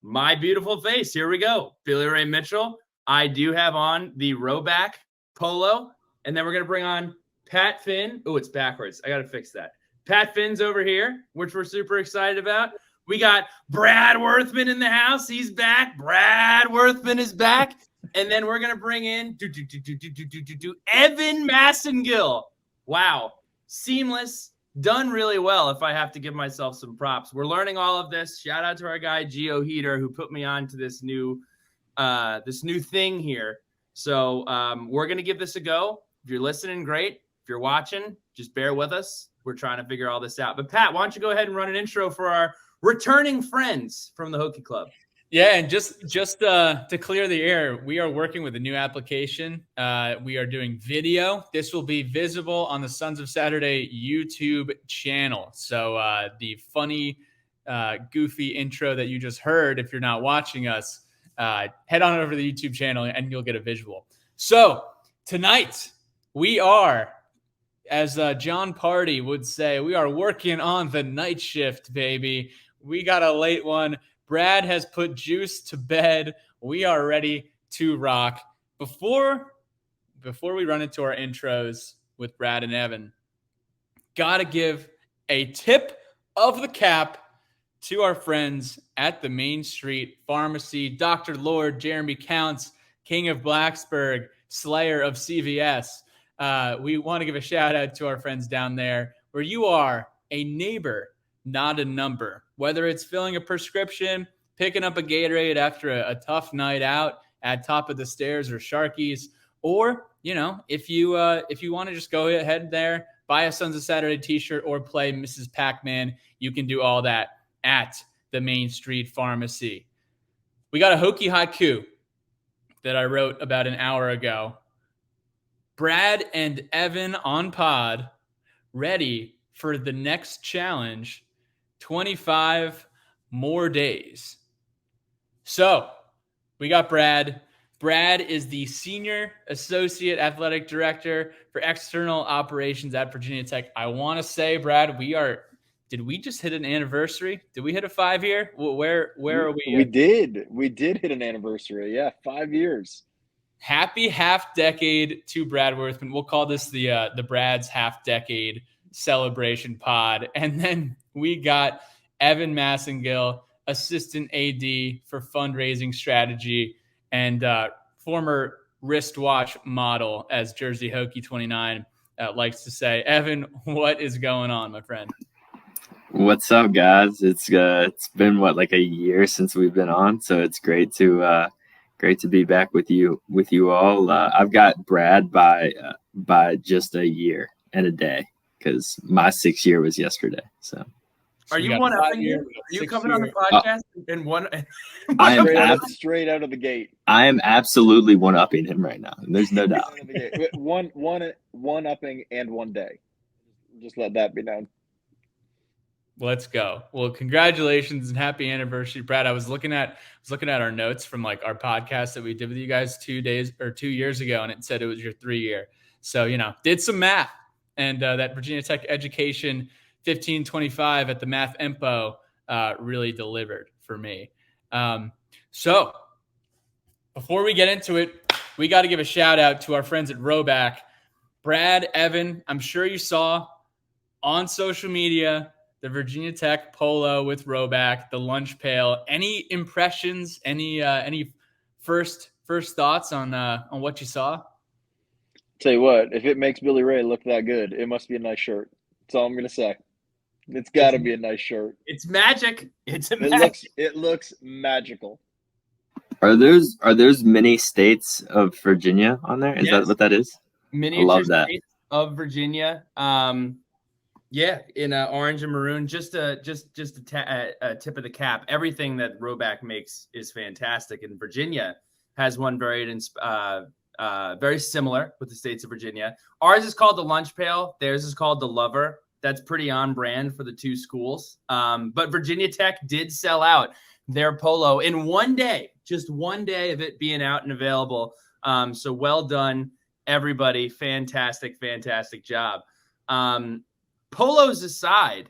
my beautiful face. Here we go. Billy Ray Mitchell. I do have on the Rowback polo, and then we're going to bring on Pat Finn. Oh, it's backwards. I got to fix that. Pat Finn's over here, which we're super excited about. We got Brad Wurthman in the house. He's back. Brad Wurthman is back. And then we're going to bring in Evan Massengill. Wow. Seamless. Done really well, if I have to give myself some props. We're learning all of this. Shout out to our guy, Geo Heater, who put me on to this new thing here. So we're going to give this a go. If you're listening, great. If you're watching, just bear with us. We're trying to figure all this out. But Pat, why don't you go ahead and run an intro for our returning friends from the Hokie Club? Yeah, and just to clear the air, we are working with a new application. We are doing video. This will be visible on the Sons of Saturday YouTube channel. So the funny, goofy intro that you just heard, if you're not watching us, head on over to the YouTube channel and you'll get a visual. So tonight we are, as John Party would say, we are working on the night shift, baby. We got a late one. Brad has put Juice to bed. We are ready to rock. Before we run into our intros with Brad and Evan, gotta give a tip of the cap to our friends at the Main Street Pharmacy. Dr. Lord Jeremy Counts, King of Blacksburg, Slayer of CVS. We want to give a shout out to our friends down there, where you are a neighbor, not a number. Whether it's filling a prescription, picking up a Gatorade after a tough night out at Top of the Stairs or Sharky's, or, if you want to just go ahead there, buy a Sons of Saturday t-shirt or play Mrs. Pac-Man, you can do all that at the Main Street Pharmacy. We got a Hokie haiku that I wrote about an hour ago. Brad and Evan on pod, ready for the next challenge, 25 more days. So we got Brad. Brad is the Senior Associate Athletic Director for External Operations at Virginia Tech. I want to say, Brad, did we just hit an anniversary? Did we hit a 5-year? Where are we? We did. We did hit an anniversary. Yeah, 5 years. Happy half decade to Brad Wurthman. We'll call this the Brad's half decade celebration pod. And then we got Evan Massengill, Assistant AD for fundraising strategy and former wristwatch model, as Jersey Hokie 29 likes to say. Evan, what is going on, my friend? What's up, guys? It's been like a year since we've been on, so it's great to be back with you all. I've got Brad by just a year and a day, because my 6th year was yesterday. So are you one upping here? Are you coming on the podcast and one? I am straight out of the gate. I am absolutely one upping him right now. There's no doubt. one upping and 1 day. Just let that be known. Let's go. Well, congratulations and happy anniversary, Brad. I was looking at our notes from like our podcast that we did with you guys 2 years ago, and it said it was your 3-year. So, did some math, and that Virginia Tech education 1525 at the Math Empo really delivered for me. So before we get into it, we got to give a shout out to our friends at Rowback. Brad, Evan, I'm sure you saw on social media the Virginia Tech polo with Rowback, the lunch pail. Any impressions? Any first thoughts on what you saw? Tell you what, if it makes Billy Ray look that good, it must be a nice shirt. That's all I'm gonna say. It's got to be a nice shirt. It's magic. It looks magical. Are those mini states of Virginia on there? Is that what that is? Miniature I love that. States of Virginia. Yeah, in orange and maroon. Just a tip of the cap. Everything that Rowback makes is fantastic, and Virginia has one very similar with the states of Virginia. Ours is called the Lunch Pail. Theirs is called the Lover. That's pretty on brand for the two schools. But Virginia Tech did sell out their polo in 1 day, just 1 day of it being out and available. So well done, everybody. Fantastic job. Polos aside,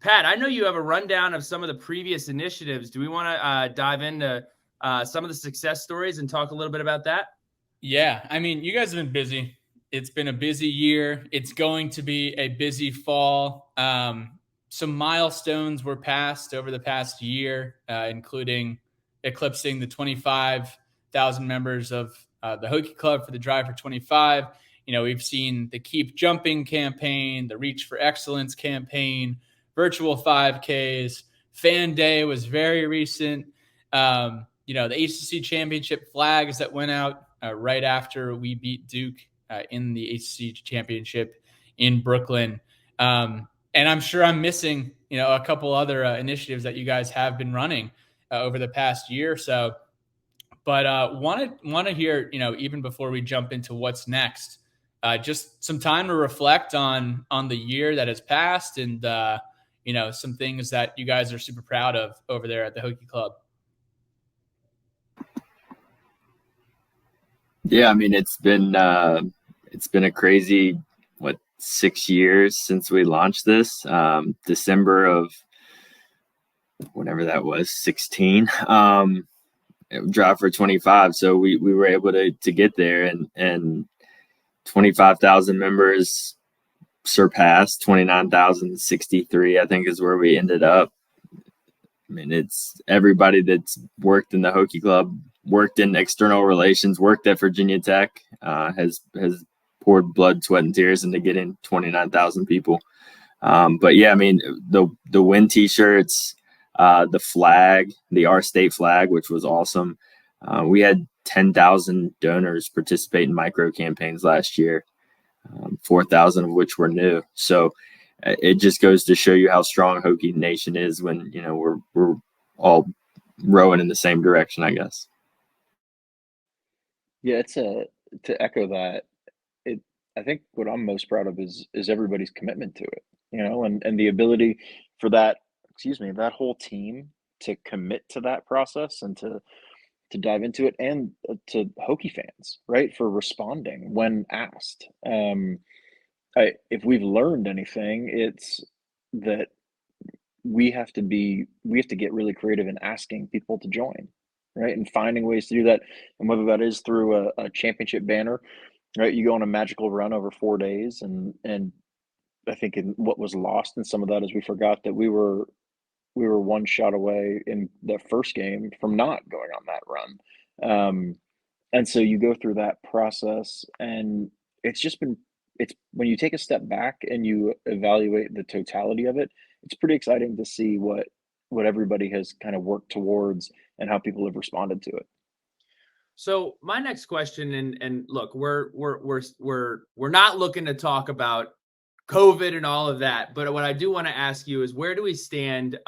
Pat, I know you have a rundown of some of the previous initiatives. Do we want to dive into some of the success stories and talk a little bit about that? Yeah, I mean, you guys have been busy. It's been a busy year. It's going to be a busy fall. Some milestones were passed over the past year, including eclipsing the 25,000 members of the Hokey Club for the Drive for 25. We've seen the Keep Jumping campaign, the Reach for Excellence campaign, virtual 5Ks. Fan Day was very recent. The ACC championship flags that went out right after we beat Duke in the ACC championship in Brooklyn. And I'm sure I'm missing, a couple other initiatives that you guys have been running over the past year or so. But want to hear, even before we jump into what's next, just some time to reflect on the year that has passed and, some things that you guys are super proud of over there at the Hokey Club. Yeah, I mean, it's been a crazy 6 years since we launched this. December of whenever that was, 16. Drive for 25. So we were able to get there, and 25,000 members surpassed 29,063. I think is where we ended up. I mean, it's everybody that's worked in the Hokey Club, worked in external relations, worked at Virginia Tech, has poured blood, sweat, and tears into getting 29,000 people. But yeah, I mean, the win T-shirts, the flag, the Our State flag, which was awesome. We had 10,000 donors participate in micro campaigns last year, 4,000 of which were new. So it just goes to show you how strong Hokie Nation is when we're all rowing in the same direction, I guess. Yeah, to echo that. I think what I'm most proud of is everybody's commitment to it, and the ability for that whole team to commit to that process and to dive into it, and to Hokie fans, right, for responding when asked. If we've learned anything, it's that we have to get really creative in asking people to join, right, and finding ways to do that, and whether that is through a championship banner, right? You go on a magical run over 4 days, and I think what was lost in some of that is we forgot that we were one shot away in the first game from not going on that run. And so you go through that process, and it's when you take a step back and you evaluate the totality of it, it's pretty exciting to see what everybody has kind of worked towards and how people have responded to it. So my next question, and look, we're not looking to talk about COVID and all of that, but what I do want to ask you is, where do we stand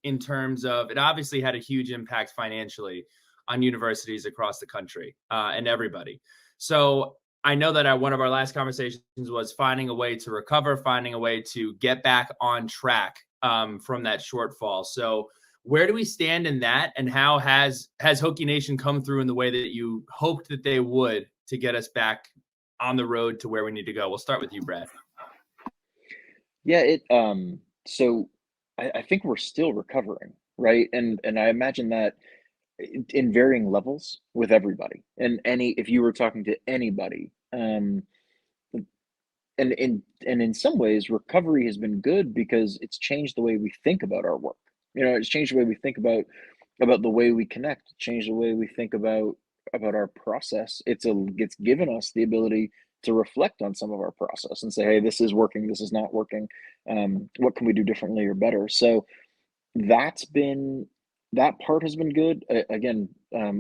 in terms of, it obviously had a huge impact financially on universities across the country and everybody. So I know that one of our last conversations was finding a way to recover, finding a way to get back on track from that shortfall. So where do we stand in that, and how has Hokie Nation come through in the way that you hoped that they would to get us back on the road to where we need to go? We'll start with you, Brad. Yeah, so I think we're still recovering, right? And I imagine that in varying levels with everybody. And if you were talking to anybody, and in some ways, recovery has been good because it's changed the way we think about our work. It's changed the way we think about the way we connect, changed the way we think about our process. It's given us the ability to reflect on some of our process and say, hey, this is working, this is not working. What can we do differently or better? So that part has been good. Again,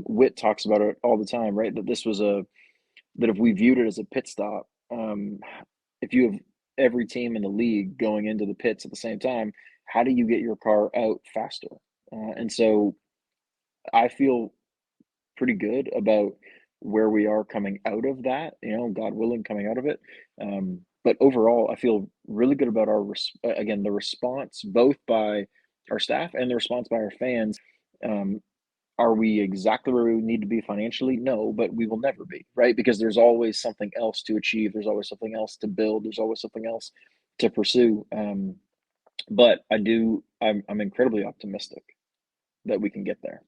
Whit talks about it all the time, right? That that if we viewed it as a pit stop, if you have every team in the league going into the pits at the same time, how do you get your car out faster? And so I feel pretty good about where we are coming out of that, God willing, coming out of it. But overall, I feel really good about the response both by our staff and the response by our fans. Are we exactly where we need to be financially? No, but we will never be, right? Because there's always something else to achieve. There's always something else to build. There's always something else to pursue. But I'm incredibly optimistic that we can get there.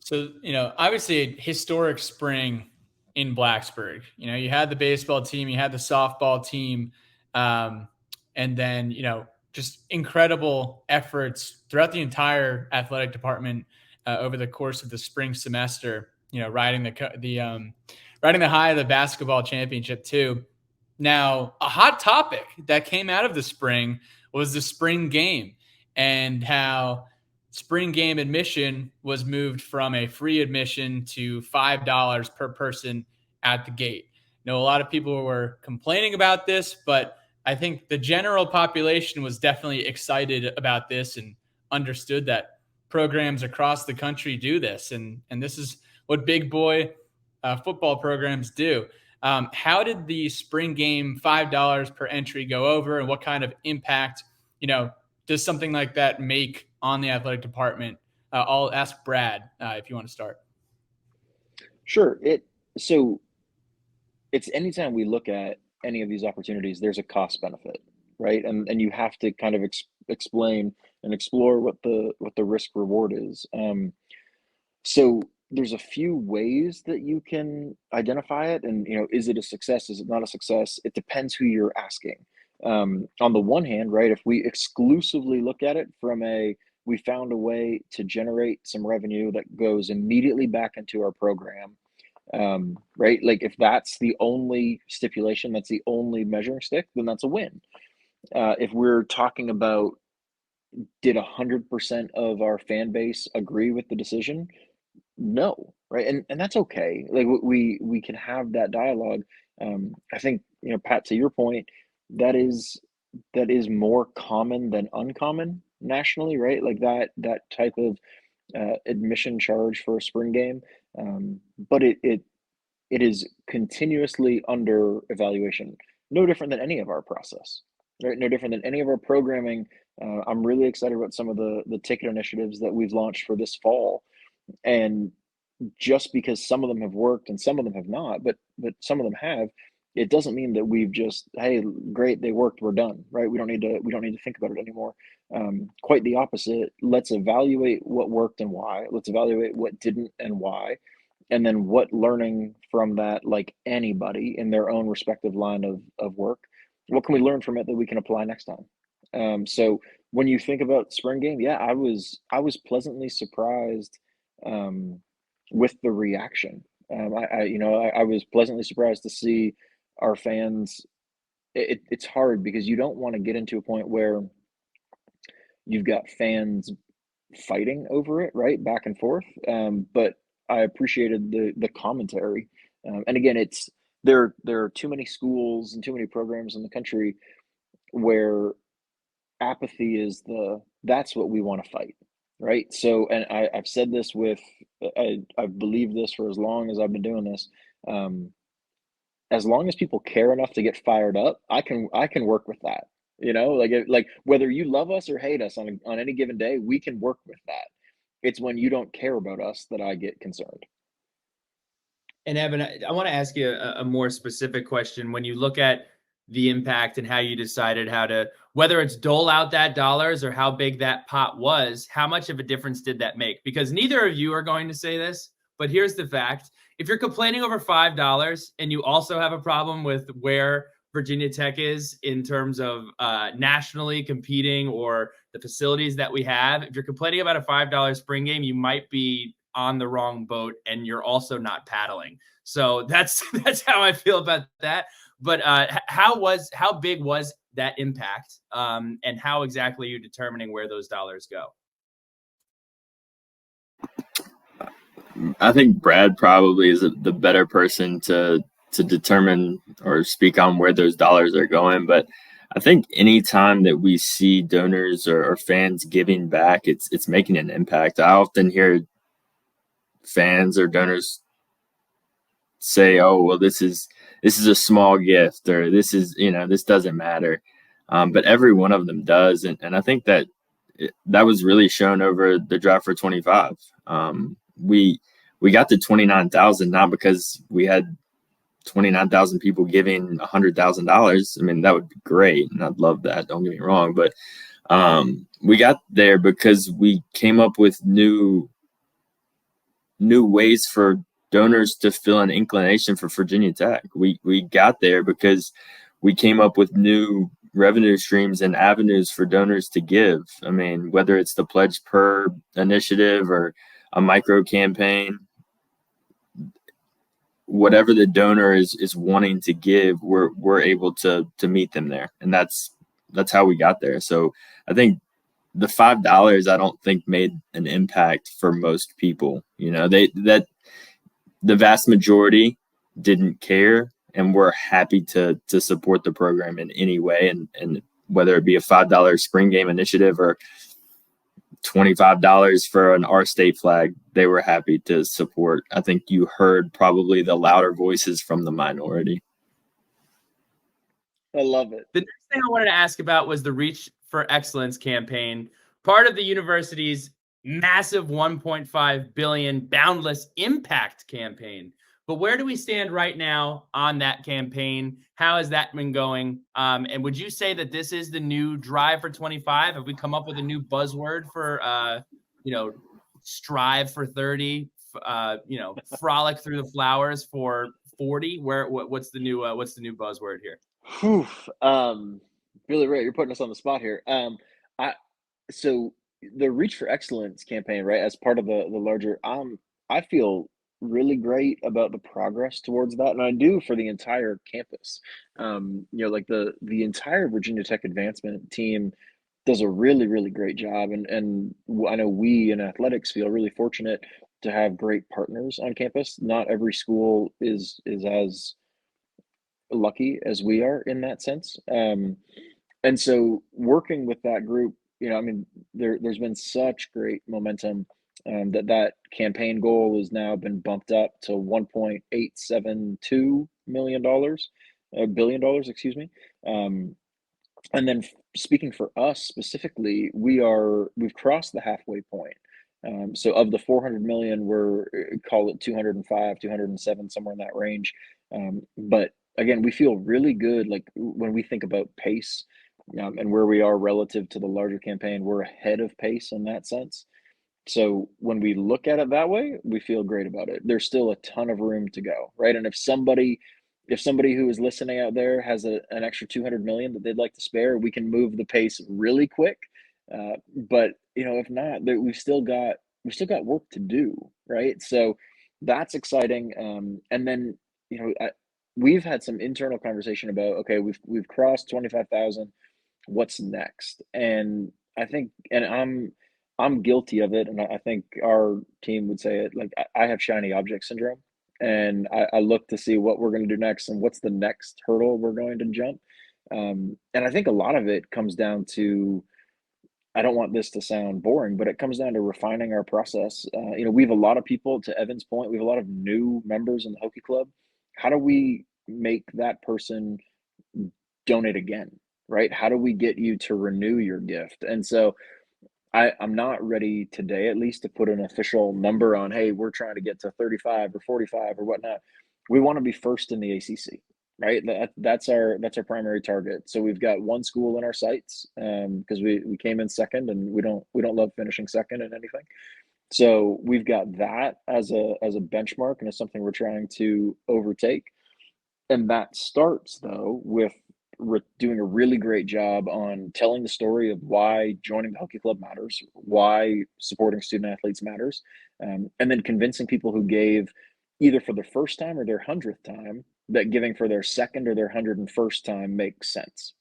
So, obviously a historic spring in Blacksburg. You had the baseball team, you had the softball team, and then, just incredible efforts throughout the entire athletic department over the course of the spring semester, riding the high of the basketball championship too. Now, a hot topic that came out of the spring was the spring game, and how spring game admission was moved from a free admission to $5 per person at the gate. A lot of people were complaining about this, but I think the general population was definitely excited about this and understood that programs across the country do this. And this is what big boy football programs do. How did the spring game $5 per entry go over, and what kind of impact, does something like that make on the athletic department? I'll ask Brad if you want to start. Sure. So it's anytime we look at any of these opportunities, there's a cost benefit, right? And you have to kind of explain and explore what the risk reward is. So there's a few ways that you can identify it, and is it a success? Is it not a success? It depends who you're asking. On the one hand, right, if we exclusively look at it from we found a way to generate some revenue that goes immediately back into our program, right? Like if that's the only stipulation, that's the only measuring stick, then that's a win. If we're talking about, did 100% of our fan base agree with the decision? No, right? And that's okay. Like we can have that dialogue. I think, Pat, to your point, that is more common than uncommon nationally, right? Like that type of admission charge for a spring game. But it is continuously under evaluation. No different than any of our process, right? No different than any of our programming. I'm really excited about some of the ticket initiatives that we've launched for this fall. And just because some of them have worked and some of them have not, but some of them have, it doesn't mean that we've just, hey, great, they worked, we're done, right? We don't need to think about it anymore. Quite the opposite. Let's evaluate what worked and why. Let's evaluate what didn't and why. And then what learning from that, like anybody in their own respective line of work, what can we learn from it that we can apply next time? So when you think about spring game, yeah, I was pleasantly surprised with the reaction. I was pleasantly surprised to see our fans. It's hard because you don't want to get into a point where you've got fans fighting over it, right, back and forth. But I appreciated the commentary. And again, there are too many schools and too many programs in the country where apathy is that's what we want to fight, right? So, and I've said this I've believed this for as long as I've been doing this. As long as people care enough to get fired up, I can work with that. Like whether you love us or hate us on any given day, we can work with that. It's when you don't care about us that I get concerned. And Evan, I want to ask you a more specific question. When you look at the impact and how you decided whether it's dole out that dollars or how big that pot was, how much of a difference did that make? Because neither of you are going to say this, but here's the fact. If you're complaining over $5 and you also have a problem with where Virginia Tech is in terms of nationally competing or the facilities that we have, if you're complaining about a $5 spring game, you might be on the wrong boat and you're also not paddling. So that's how I feel about that. But how big was that impact, and how exactly are you determining where those dollars go? I think Brad probably is the better person to determine or speak on where those dollars are going. But I think anytime that we see donors or fans giving back, it's making an impact. I often hear fans or donors say, "Oh, well, this is a small gift," or this doesn't matter. But every one of them does. And I think that was really shown over the draft for 25. We got to 29,000, not because we had 29,000 people giving $100,000. I mean, that would be great, and I'd love that. Don't get me wrong, but we got there because we came up with new ways for donors to feel an inclination for Virginia Tech. We got there because we came up with new revenue streams and avenues for donors to give. I mean, whether it's the Pledge Per initiative or a micro campaign, whatever the donor is wanting to give, we're able to meet them there, and that's how we got there. So I think the $5 I don't think made an impact for most people. That the vast majority didn't care, and we're happy to support the program in any way, and whether it be a $5 spring game initiative or $25 for an R State flag, they were happy to support. I think you heard probably the louder voices from the minority. I love it. The next thing I wanted to ask about was the Reach for Excellence campaign, part of the university's massive $1.5 billion Boundless Impact campaign. But where do we stand right now on that campaign? How has that been going? And would you say that this is the new drive for 25? Have we come up with a new buzzword for, strive for 30, frolic through the flowers for 40? What's the new buzzword here? Whew. Billy Ray, you're putting us on the spot here. So the Reach for Excellence campaign, right, as part of the larger, I feel really great about the progress towards that, and I do for the entire campus. Like the entire Virginia Tech advancement team does a really, really great job, and I know we in athletics feel really fortunate to have great partners on campus. Not every school is as lucky as we are in that sense. And so working with that group, there's been such great momentum that campaign goal has now been bumped up to $1.872 billion dollars, excuse me. And then speaking for us specifically, we've crossed the halfway point. So of the 400 million, we're call it 205, 207, somewhere in that range. But again, we feel really good. Like when we think about pace and where we are relative to the larger campaign, we're ahead of pace in that sense. So when we look at it that way, we feel great about it. There's still a ton of room to go, right? And if somebody who is listening out there has an extra 200 million that they'd like to spare, we can move the pace really quick. But if not, we've still got work to do, right? So that's exciting. And then we've had some internal conversation about, okay, we've crossed 25,000. What's next? And I think, and I'm guilty of it, and I think our team would say it. Like I have shiny object syndrome, and I look to see what we're going to do next and what's the next hurdle we're going to jump. And I think a lot of it comes down to, I don't want this to sound boring, but it comes down to refining our process. We have a lot of people, to Evan's point, we have a lot of new members in the Hokey Club. How do we make that person donate again, right? How do we get you to renew your gift? And so I'm not ready today, at least, to put an official number on, hey, we're trying to get to 35 or 45 or whatnot. We want to be first in the ACC, right? That's our primary target. So we've got one school in our sights because we came in second, and we don't love finishing second in anything. So we've got that as a benchmark, and it's something we're trying to overtake. And that starts though with doing a really great job on telling the story of why joining the Hokey Club matters, why supporting student athletes matters, and then convincing people who gave either for their first time or their 100th time that giving for their second or their 101st time makes sense.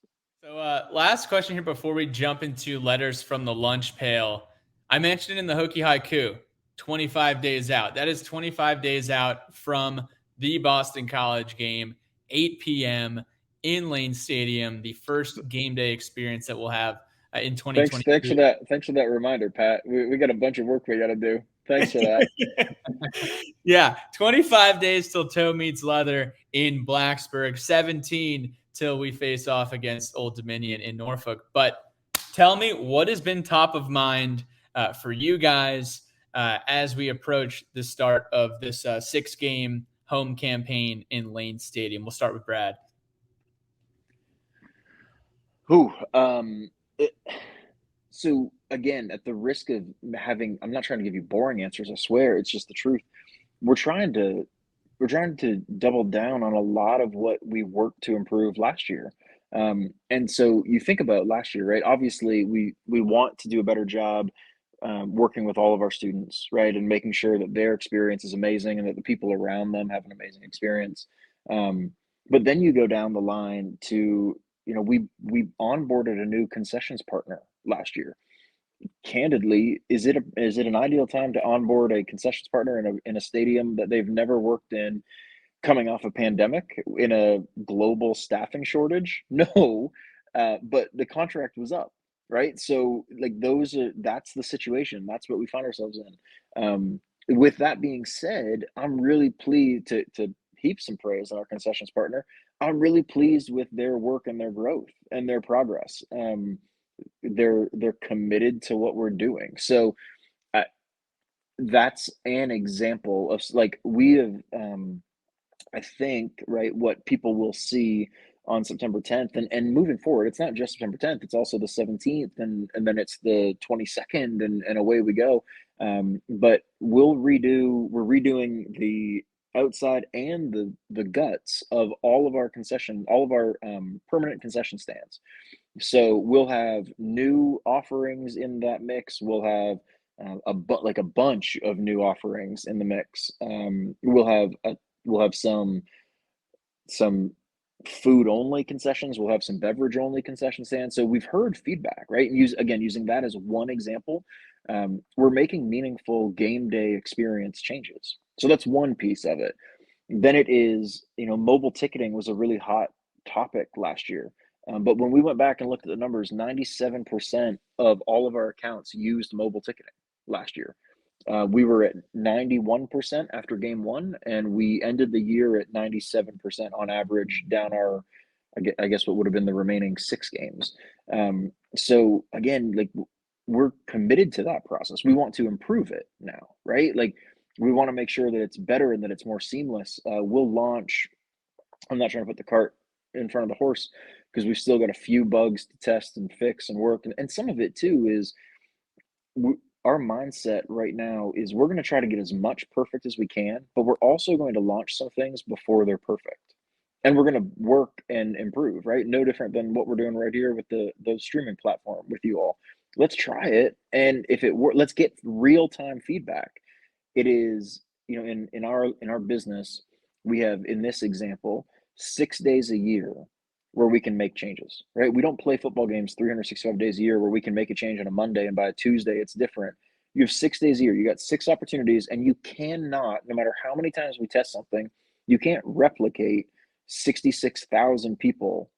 So last question here before we jump into letters from the lunch pail. I mentioned in the Hokie Haiku, 25 days out. That is 25 days out from the Boston College game, 8 p.m., in Lane Stadium, the first game day experience that we'll have in 2020. Thanks for that reminder, Pat. We got a bunch of work we got to do. Thanks for that. Yeah, 25 days till toe meets leather in Blacksburg, 17 till we face off against Old Dominion in Norfolk. But tell me, what has been top of mind for you guys as we approach the start of this 6-game home campaign in Lane Stadium? We'll start with Brad. So again, at the risk of I'm not trying to give you boring answers, I swear, it's just the truth. We're trying to double down on a lot of what we worked to improve last year. And so you think about last year, right? Obviously, we want to do a better job working with all of our students, right, and making sure that their experience is amazing and that the people around them have an amazing experience. But then you go down the line to, we onboarded a new concessions partner last year. Candidly, is it an ideal time to onboard a concessions partner in a stadium that they've never worked in, coming off a pandemic, in a global staffing shortage? No, but the contract was up, right? So like that's the situation. That's what we find ourselves in. With that being said, I'm really pleased to heap some praise on our concessions partner. I'm really pleased with their work and their growth and their progress. They're committed to what we're doing. So that's an example of, like, we have, I think, right, what people will see on September 10th and moving forward, it's not just September 10th, it's also the 17th, and then it's the 22nd, and away we go. But we're redoing the outside and the guts of all of our permanent concession stands. So we'll have new offerings in that mix. We'll have a bunch of new offerings in the mix. We'll have some food only concessions. We'll have some beverage only concession stands. So we've heard feedback, right? Using that as one example, we're making meaningful game day experience changes. So that's one piece of it. Then it is, mobile ticketing was a really hot topic last year. But when we went back and looked at the numbers, 97% of all of our accounts used mobile ticketing last year. We were at 91% after game one, and we ended the year at 97% on average down I guess what would have been the remaining 6 games. So again, like, we're committed to that process. We want to improve it now, right? Like, we want to make sure that it's better and that it's more seamless. We'll launch, I'm not trying to put the cart in front of the horse, because we've still got a few bugs to test and fix and work. And some of it too is our mindset right now is we're going to try to get as much perfect as we can, but we're also going to launch some things before they're perfect. And we're going to work and improve, right? No different than what we're doing right here with the streaming platform with you all. Let's try it. And if it works, let's get real-time feedback. It is, in our business, we have, in this example, 6 days a year where we can make changes, right? We don't play football games 365 days a year where we can make a change on a Monday and by a Tuesday it's different. You have 6 days a year. You got 6 opportunities, and you cannot, no matter how many times we test something, you can't replicate 66,000 people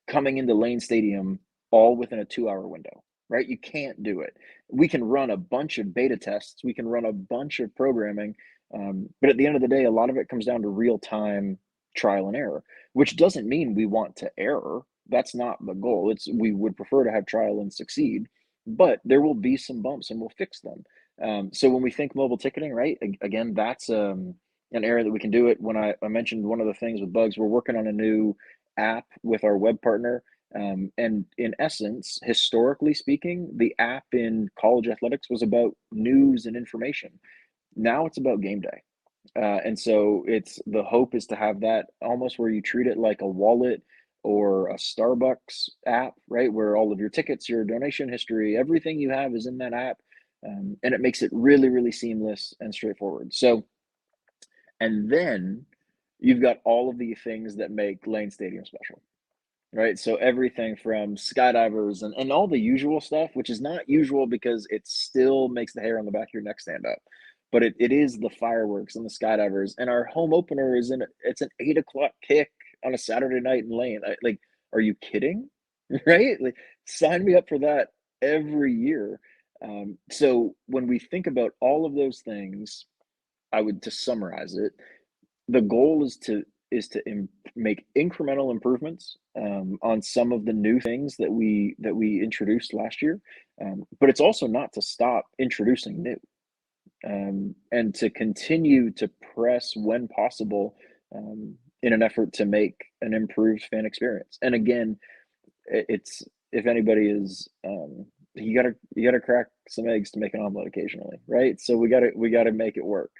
coming into Lane Stadium all within a 2-hour window, right? You can't do it. We can run a bunch of beta tests. We can run a bunch of programming. But at the end of the day, a lot of it comes down to real-time trial and error, which doesn't mean we want to error. That's not the goal. We would prefer to have trial and succeed, but there will be some bumps and we'll fix them. So when we think mobile ticketing, right, again, that's an area that we can do it. When I mentioned one of the things with bugs, we're working on a new app with our web partner. And in essence, historically speaking, the app in college athletics was about news and information. Now it's about game day. And so the hope is to have that almost where you treat it like a wallet or a Starbucks app, right? Where all of your tickets, your donation history, everything you have is in that app. And it makes it really, really seamless and straightforward. So, and then you've got all of the things that make Lane Stadium special, right? So everything from skydivers and all the usual stuff, which is not usual because it still makes the hair on the back of your neck stand up. But it is the fireworks and the skydivers. And our home opener it's an 8:00 kick on a Saturday night in Lane. Like, are you kidding? Right? Like, sign me up for that every year. So when we think about all of those things, to summarize it, the goal is to make incremental improvements on some of the new things that we introduced last year. But it's also not to stop introducing new. and to continue to press when possible, in an effort to make an improved fan experience. And again, it's, if anybody is, you gotta crack some eggs to make an omelet occasionally, right? So we gotta make it work.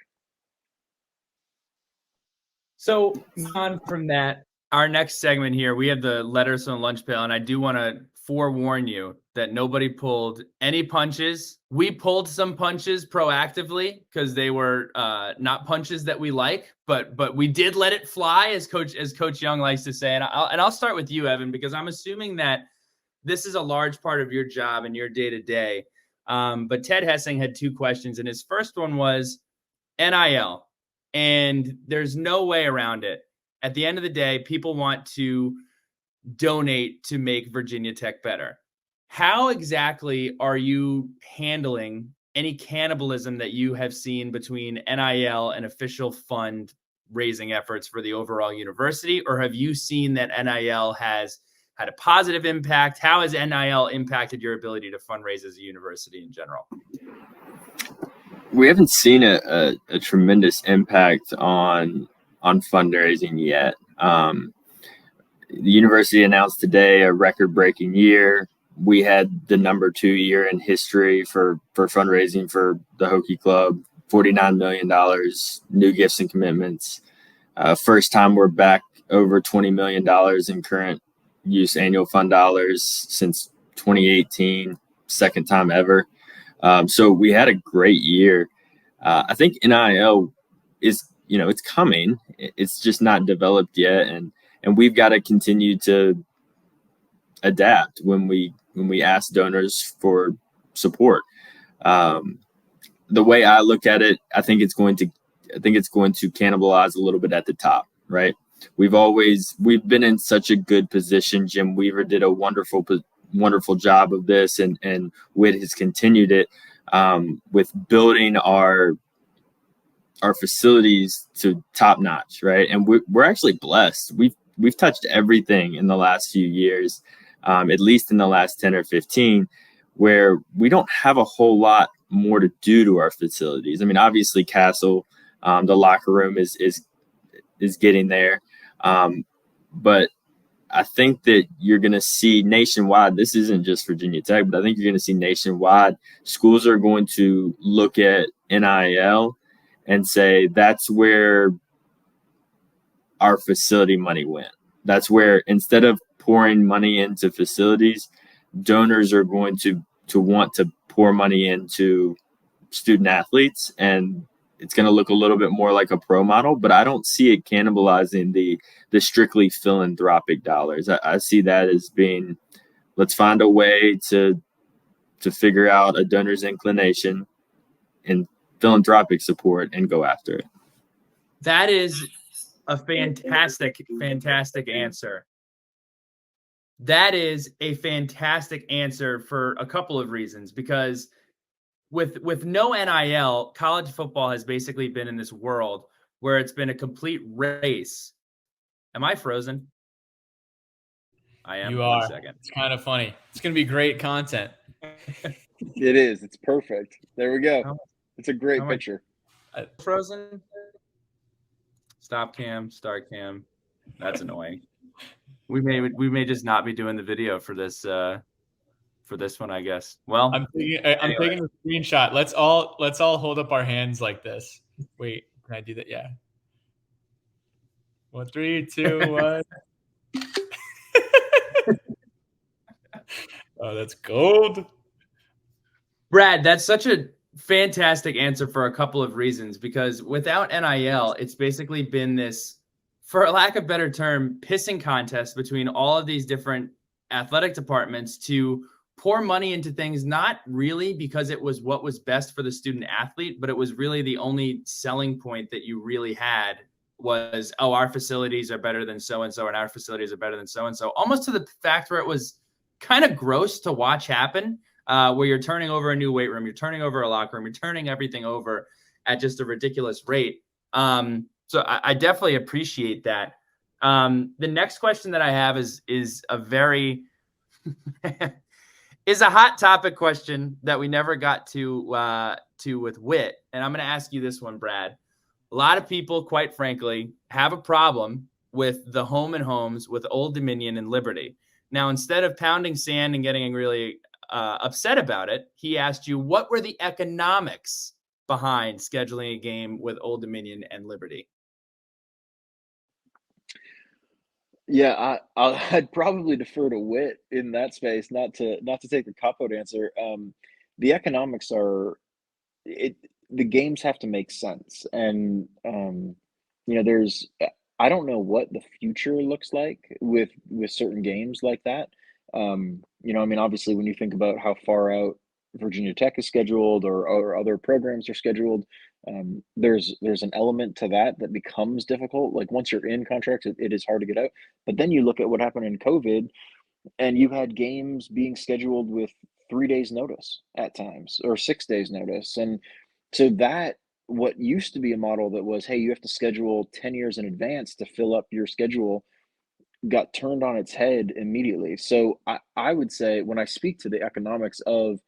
So on from that, our next segment here, we have the letters from the lunch pail, and I do want to forewarn you that nobody pulled any punches. We pulled some punches proactively because they were not punches that we like, but we did let it fly, as Coach Young likes to say. And I'll start with you, Evan, because I'm assuming that this is a large part of your job and your day to day. But Ted Hessing had two questions, and his first one was NIL. And there's no way around it. At the end of the day, people want to donate to make Virginia Tech better. How exactly are you handling any cannibalism that you have seen between NIL and official fund raising efforts for the overall university? Or have you seen that NIL has had a positive impact? How has NIL impacted your ability to fundraise as a university in general? We haven't seen a tremendous impact on fundraising yet. The university announced today a record-breaking year. We had the number 2 year in history for fundraising for the Hokie Club, $49 million, new gifts and commitments. First time we're back over $20 million in current use annual fund dollars since 2018, second time ever. So we had a great year. I think NIL is, it's coming. It's just not developed yet, and we've got to continue to adapt when we ask donors for support. The way I look at it, I think it's going to cannibalize a little bit at the top, right? We've been in such a good position. Jim Weaver did a wonderful job of this, and Witt has continued it with building our facilities to top notch, right? And we're actually blessed. We've touched everything in the last few years, at least in the last 10 or 15, where we don't have a whole lot more to do to our facilities. I mean, obviously Castle, the locker room is getting there. But I think that you're going to see nationwide, this isn't just Virginia Tech, but I think you're going to see nationwide, schools are going to look at NIL and say, that's where our facility money went. That's where, instead of pouring money into facilities, donors are going to want to pour money into student athletes, and it's going to look a little bit more like a pro model, but I don't see it cannibalizing the strictly philanthropic dollars. I see that as being, let's find a way to figure out a donor's inclination and philanthropic support and go after it. That is a fantastic answer. That is a fantastic answer for a couple of reasons, because with no NIL, college football has basically been in this world where it's been a complete race. Am I frozen? I am. You are. 1 second. It's kind of funny. It's going to be great content. It is. It's perfect. There we go. It's a great picture. Frozen. Stop cam, start cam. That's annoying. We may just not be doing the video for this one, I guess. Well, I'm taking a screenshot. Let's all hold up our hands like this. Wait, can I do that? Yeah. 1, 3, 2, 1. Oh, that's gold. Brad, that's such a fantastic answer for a couple of reasons, because without NIL, it's basically been this, for lack of a better term, pissing contest between all of these different athletic departments to pour money into things, not really because it was what was best for the student athlete, but it was really the only selling point that you really had was, oh, our facilities are better than so-and-so, and our facilities are better than so-and-so, almost to the fact where it was kind of gross to watch happen, where you're turning over a new weight room, you're turning over a locker room, you're turning everything over at just a ridiculous rate. So I definitely appreciate that. The next question that I have is a very, is a hot topic question that we never got to with Wit, and I'm going to ask you this one, Brad. A lot of people, quite frankly, have a problem with the home and homes with Old Dominion and Liberty. Now, instead of pounding sand and getting really upset about it, he asked you, what were the economics behind scheduling a game with Old Dominion and Liberty? Yeah, I'd probably defer to Wit in that space, not to take a cop-out answer. The economics are it the games have to make sense, and there's I don't know what the future looks like with certain games like that. I mean, obviously, when you think about how far out Virginia Tech is scheduled or other programs are scheduled, there's an element to that becomes difficult. Like once you're in contracts, it is hard to get out. But then you look at what happened in COVID, and you had games being scheduled with 3 days notice at times or 6 days notice. And so that what used to be a model that was, hey, you have to schedule 10 years in advance to fill up your schedule got turned on its head immediately. So I would say when I speak to the economics of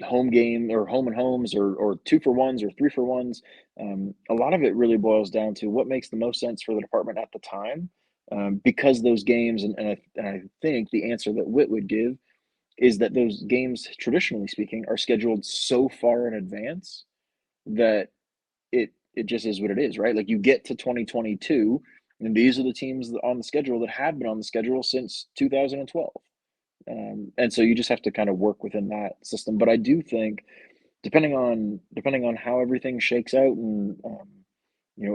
home game or home and homes or 2-for-1s or 3-for-1s, a lot of it really boils down to what makes the most sense for the department at the time. Because those games, and I think the answer that Whit would give is that those games, traditionally speaking, are scheduled so far in advance that it just is what it is, right? Like you get to 2022, and these are the teams on the schedule that have been on the schedule since 2012. And so you just have to kind of work within that system. But I do think, depending on how everything shakes out, and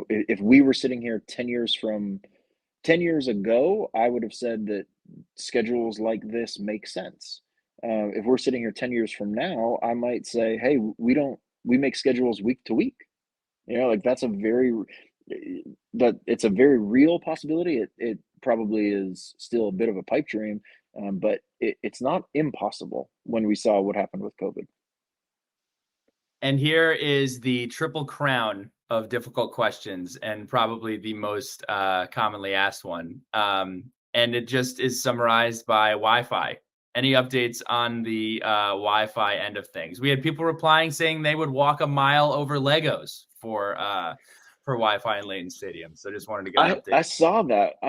if we were sitting here 10 years ago, I would have said that schedules like this make sense. If we're sitting here 10 years from now, I might say, hey, we make schedules week to week. Like that's it's a very real possibility. It probably is still a bit of a pipe dream, but it's not impossible when we saw what happened with COVID. And here is the triple crown of difficult questions, and probably the most commonly asked one. And it just is summarized by Wi-Fi. Any updates on the Wi-Fi end of things? We had people replying saying they would walk a mile over Legos for Wi-Fi in Layton Stadium. So just wanted to get an update. I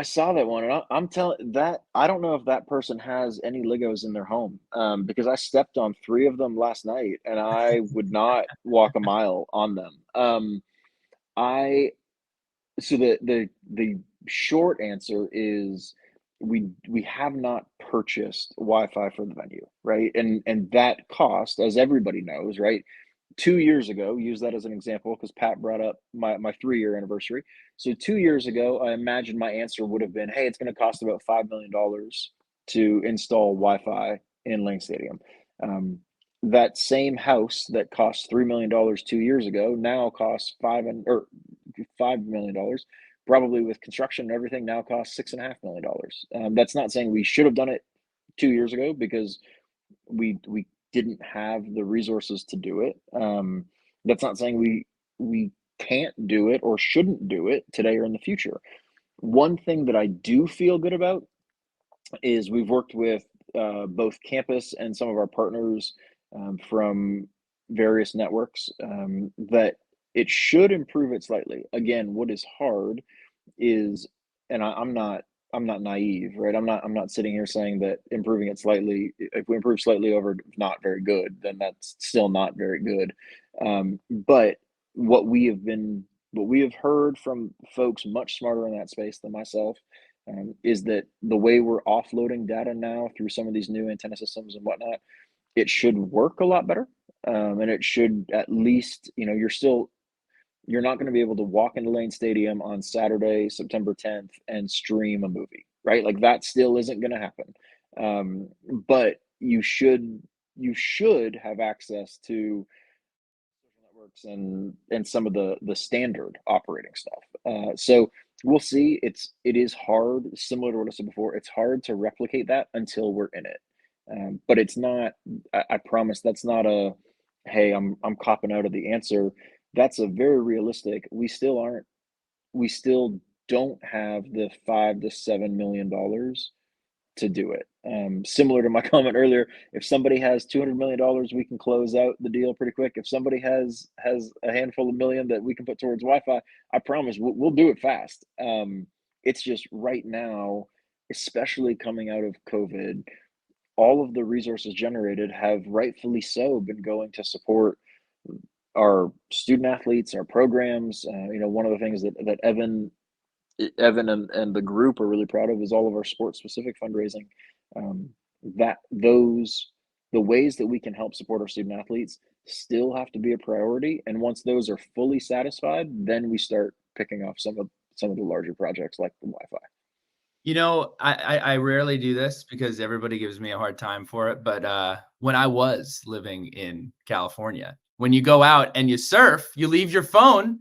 saw that one, and I'm telling that I don't know if that person has any Legos in their home, because I stepped on 3 of them last night, and I would not walk a mile on them. So the short answer is we have not purchased Wi-Fi for the venue, right? And that cost, as everybody knows, right? 2 years ago, use that as an example because Pat brought up my 3-year anniversary. So 2 years ago, I imagine my answer would have been, hey, it's going to cost about $5 million to install Wi-Fi in Lane Stadium. That same house that cost $3 million 2 years ago now costs $5 million. Probably with construction and everything now costs $6.5 million. That's not saying we should have done it 2 years ago because we didn't have the resources to do it. That's not saying we can't do it or shouldn't do it today or in the future. One thing that I do feel good about is we've worked with both campus and some of our partners from various networks that it should improve it slightly. Again, what is hard is, and I'm not naive, right? I'm not sitting here saying that improving it slightly, if we improve slightly over not very good, then that's still not very good. But what we have heard from folks much smarter in that space than myself, is that the way we're offloading data now through some of these new antenna systems and whatnot, it should work a lot better. And it should at least, you're not going to be able to walk into Lane Stadium on Saturday, September 10th and stream a movie, right? Like that still isn't going to happen. But you should have access to social networks and some of the standard operating stuff. So we'll see. It is hard, similar to what I said before. It's hard to replicate that until we're in it. But it's not. I promise that's not a, hey, I'm copping out of the answer. That's a very realistic. We still don't have the $5 to $7 million to do it. Similar to my comment earlier, if somebody has $200 million, we can close out the deal pretty quick. If somebody has a handful of million that we can put towards Wi-Fi, I promise we'll do it fast. It's just right now, especially coming out of COVID, all of the resources generated have rightfully so been going to support our student athletes, our programs. One of the things that Evan and the group are really proud of is all of our sports specific fundraising. The ways that we can help support our student athletes still have to be a priority. And once those are fully satisfied, then we start picking off some of the larger projects like the Wi-Fi. I rarely do this because everybody gives me a hard time for it. But when I was living in California, when you go out and you surf, you leave your phone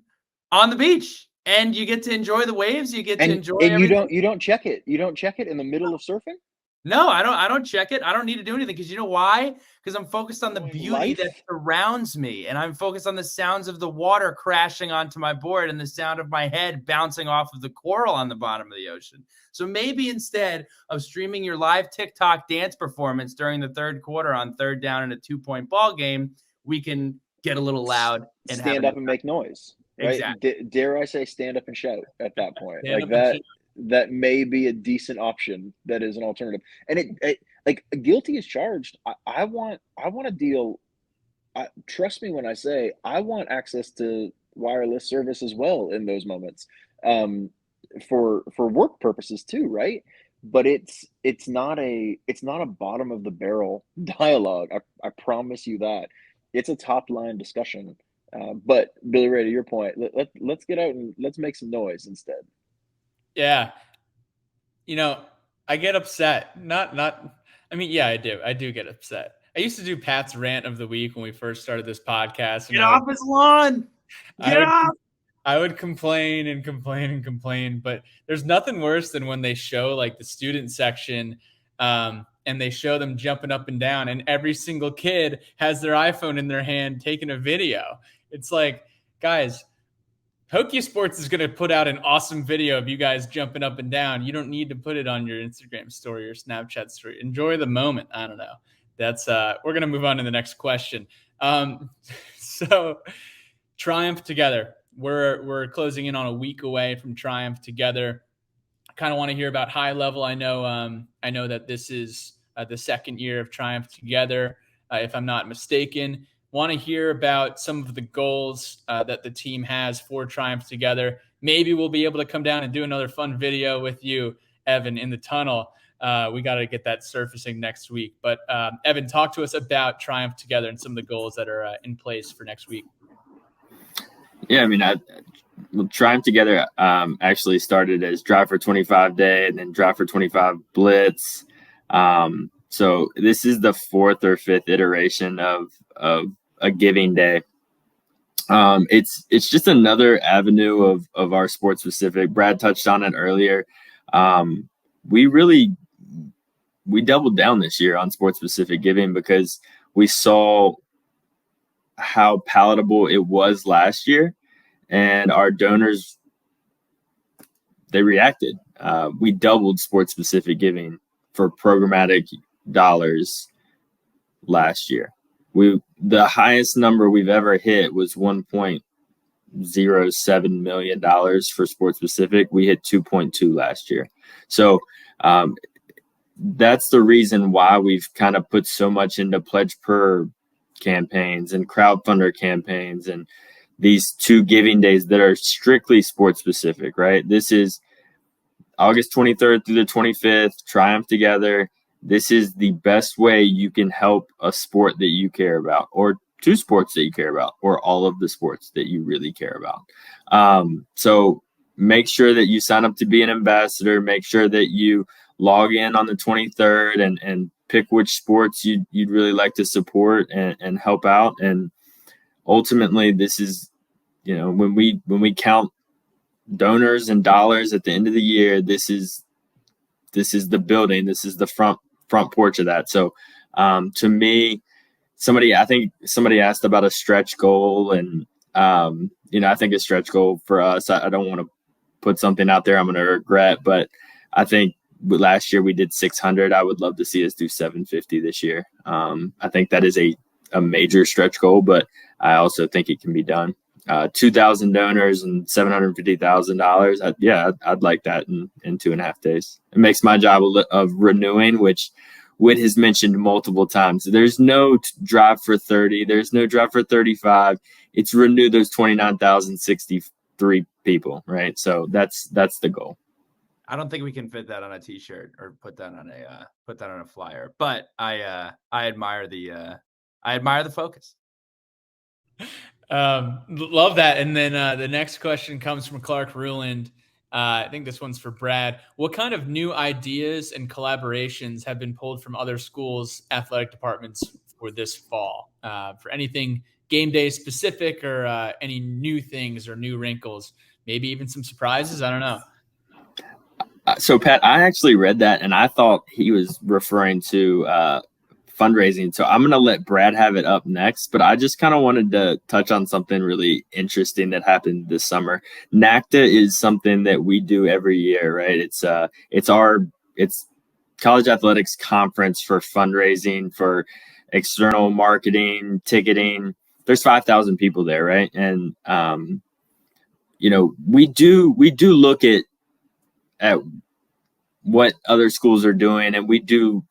on the beach and you get to enjoy the waves. You get to enjoy and everything. you don't check it. You don't check it in the middle of surfing? No, I don't check it. I don't need to do anything because you know why? Because I'm focused on the beauty that surrounds me, and I'm focused on the sounds of the water crashing onto my board and the sound of my head bouncing off of the coral on the bottom of the ocean. So maybe instead of streaming your live TikTok dance performance during the third quarter on third down in a 2-point ball game, we can get a little loud and stand up and make noise. Right? Exactly. Dare I say stand up and shout at that point? Like that. That may be a decent option. That is an alternative. And it like guilty as charged. I want a deal. Trust me when I say I want access to wireless service as well in those moments, for work purposes too, right? But it's not a bottom of the barrel dialogue. I promise you that. It's a top line discussion. But Billy Ray, to your point, let's get out and let's make some noise instead. Yeah. I get upset. I do. I do get upset. I used to do Pat's rant of the week when we first started this podcast. Get off his lawn. I would complain and complain and complain, but there's nothing worse than when they show like the student section, and they show them jumping up and down, and every single kid has their iPhone in their hand taking a video. It's like, guys, Hokie Sports is going to put out an awesome video of you guys jumping up and down. You don't need to put it on your Instagram story or Snapchat story. Enjoy the moment. I don't know. That's we're going to move on to the next question. So Triumph Together. We're closing in on a week away from Triumph Together. I kind of want to hear about high level. I know that this is the second year of Triumph Together, if I'm not mistaken. Want to hear about some of the goals that the team has for Triumph Together. Maybe we'll be able to come down and do another fun video with you, Evan, in the tunnel. We got to get that surfacing next week. But Evan, talk to us about Triumph Together and some of the goals that are in place for next week. Yeah, I mean, Triumph Together actually started as Drive for 25 Day and then Drive for 25 Blitz. So this is the fourth or fifth iteration of a giving day. It's just another avenue of our sports specific. Brad touched on it earlier. We doubled down this year on sports specific giving because we saw how palatable it was last year, and our donors, they reacted. We doubled sports specific giving for programmatic dollars last year. The highest number we've ever hit was $1.07 million for sports specific. We hit 2.2 last year. So that's the reason why we've kind of put so much into pledge per campaigns and crowdfunder campaigns and these 2 giving days that are strictly sports specific, right? This is August 23rd through the 25th, Triumph Together. This is the best way you can help a sport that you care about, or 2 sports that you care about, or all of the sports that you really care about. So make sure that you sign up to be an ambassador. Make sure that you log in on the 23rd and pick which sports you'd really like to support and help out. And ultimately, this is, when we count donors and dollars at the end of the year, this is the building. This is the front porch of that. So to me, I think somebody asked about a stretch goal, and I think a stretch goal for us, I don't want to put something out there I'm going to regret, but I think last year we did 600. I would love to see us do 750 this year. I think that is a major stretch goal, but I also think it can be done. 2,000 donors and $750,000. I'd like that in 2.5 days. It makes my job of renewing, which Whit has mentioned multiple times. There's no drive for 30. There's no drive for 35. It's renew those 29,063 people, right? So that's the goal. I don't think we can fit that on a t-shirt or put that on a flyer, but I admire the focus. Love that. And then the next question comes from Clark Ruland. I think this one's for Brad. What kind of new ideas and collaborations have been pulled from other schools' athletic departments for this fall? For anything game day specific or any new things or new wrinkles, maybe even some surprises? I don't know. So, Pat, I actually read that, and I thought he was referring to fundraising. So I'm going to let Brad have it up next, but I just kind of wanted to touch on something really interesting that happened this summer. NACTA is something that we do every year, right? It's college athletics conference for fundraising, for external marketing, ticketing. There's 5,000 people there, right? And we do look at what other schools are doing, and we do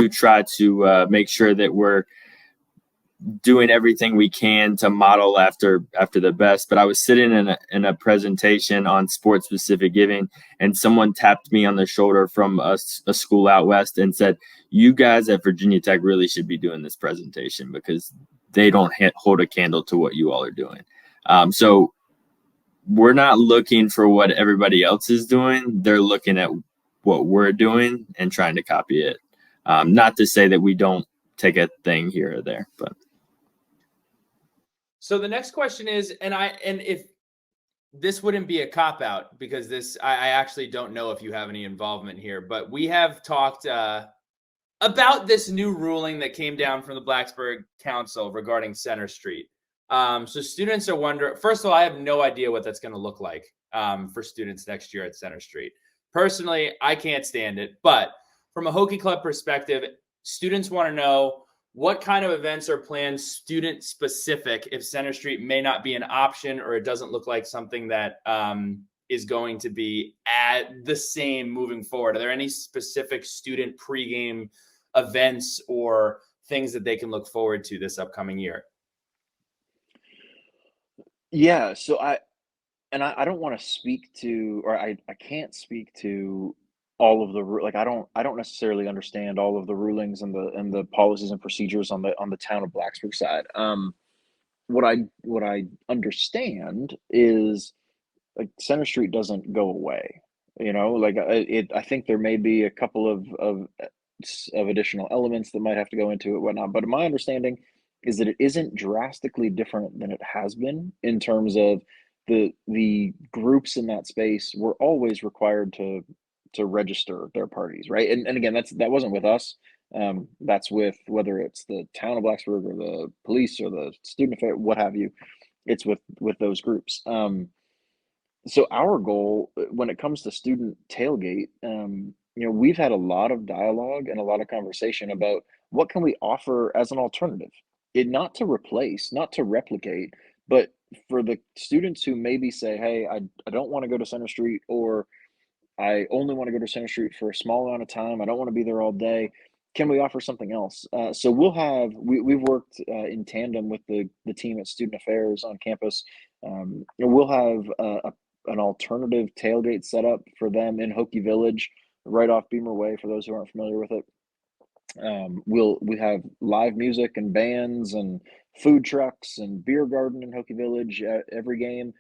try to make sure that we're doing everything we can to model after the best. But I was sitting in a presentation on sports specific giving, and someone tapped me on the shoulder from a school out west and said, "You guys at Virginia Tech really should be doing this presentation because they don't hold a candle to what you all are doing." So we're not looking for what everybody else is doing. They're looking at what we're doing and trying to copy it. Not to say that we don't take a thing here or there, but. So the next question is, and if this wouldn't be a cop out, because I actually don't know if you have any involvement here, but we have talked about this new ruling that came down from the Blacksburg Council regarding Center Street. So students are wondering, first of all, I have no idea what that's going to look like for students next year at Center Street. Personally, I can't stand it, but from a Hokie Club perspective, students want to know what kind of events are planned student specific if Center Street may not be an option, or it doesn't look like something that is going to be the same moving forward. Are there any specific student pregame events or things that they can look forward to this upcoming year? Yeah, so I don't want to speak to, or I can't speak to all of I don't necessarily understand all of the rulings and the policies and procedures on the town of Blacksburg side. What I understand is like Center Street doesn't go away. I think there may be a couple of additional elements that might have to go into it, whatnot. But my understanding is that it isn't drastically different than it has been in terms of the groups in that space were always required to register their parties, right? And again, that wasn't with us. That's with whether it's the town of Blacksburg or the police or the student affair, what have you. It's with those groups. So our goal when it comes to student tailgate, we've had a lot of dialogue and a lot of conversation about what can we offer as an alternative. It not to replace, not to replicate, but for the students who maybe say, hey, I don't want to go to Center Street, or I only want to go to Center Street for a small amount of time. I don't want to be there all day. Can we offer something else? So we've worked in tandem with the team at Student Affairs on campus. We'll have an alternative tailgate set up for them in Hokey Village, right off Beamer Way, for those who aren't familiar with it. We have live music and bands and food trucks and beer garden in Hokey Village at every game.